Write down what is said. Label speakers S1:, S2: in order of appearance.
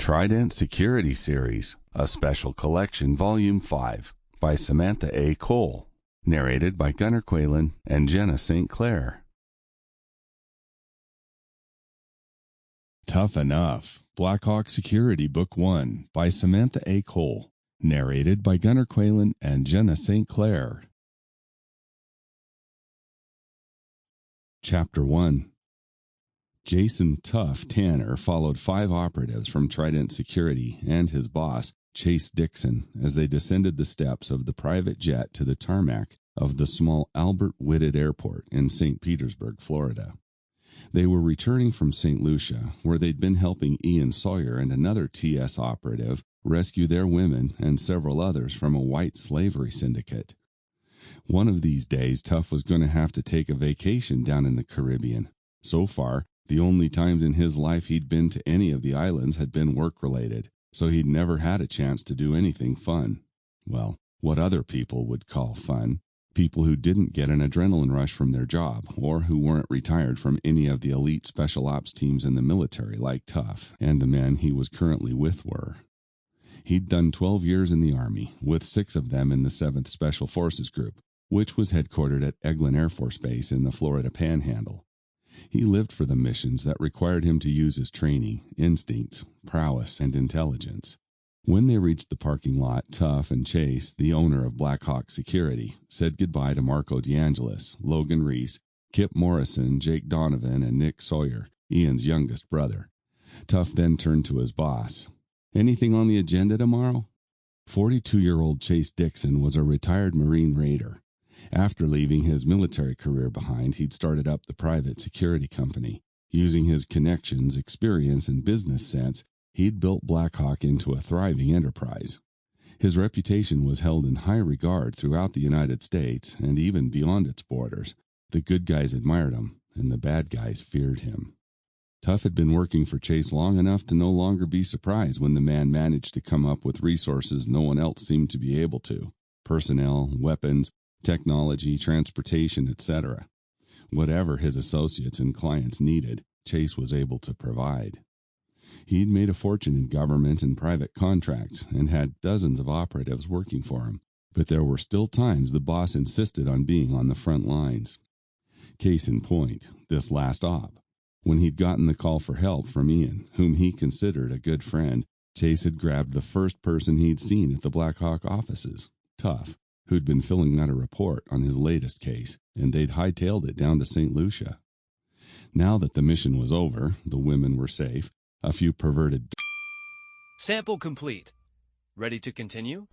S1: Trident Security Series, a Special Collection Volume 5 by Samantha A. Cole, narrated by Gunnar Qualen and Jenna St. Clair. Tough Enough, Blackhawk Security Book 1 by Samantha A. Cole, narrated by Gunnar Qualen and Jenna St. Clair. Chapter 1. Jason Tuff Tanner followed 5 operatives from Trident Security and his boss, Chase Dixon, as they descended the steps of the private jet to the tarmac of the small Albert Whitted Airport in St. Petersburg, Florida. They were returning from St. Lucia, where they'd been helping Ian Sawyer and another TS operative rescue their women and several others from a white slavery syndicate. One of these days, Tuff was going to have to take a vacation down in the Caribbean. So far, the only times in his life he'd been to any of the islands had been work-related, so he'd never had a chance to do anything fun. Well, what other people would call fun. People who didn't get an adrenaline rush from their job, or who weren't retired from any of the elite special ops teams in the military like Tuff and the men he was currently with were. He'd done 12 years in the Army, with 6 of them in the 7th Special Forces Group, which was headquartered at Eglin Air Force Base in the Florida Panhandle. He lived for the missions that required him to use his training, instincts, prowess, and intelligence. When they reached the parking lot, Tuff and Chase, the owner of Blackhawk Security, said goodbye to Marco DeAngelis, Logan Reese, Kip Morrison, Jake Donovan, and Nick Sawyer, Ian's youngest brother. Tuff then turned to his boss. "Anything on the agenda tomorrow?" 42-year-old Chase Dixon was a retired Marine Raider. After leaving his military career behind, he'd started up the private security company. Using his connections, experience, and business sense, he'd built Blackhawk into a thriving enterprise. His reputation was held in high regard throughout the United States and even beyond its borders. The good guys admired him, and the bad guys feared him. Tuff had been working for Chase long enough to no longer be surprised when the man managed to come up with resources no one else seemed to be able to: personnel, weapons, technology, transportation, etc. Whatever his associates and clients needed, Chase was able to provide. He'd made a fortune in government and private contracts and had dozens of operatives working for him, but there were still times the boss insisted on being on the front lines. Case in point, this last op. When he'd gotten the call for help from Ian, whom he considered a good friend, Chase had grabbed the first person he'd seen at the Blackhawk offices, Tuff, who'd been filling out a report on his latest case, and they'd hightailed it down to St. Lucia. Now that the mission was over, the women were safe, a few perverted...
S2: Sample complete. Ready to continue?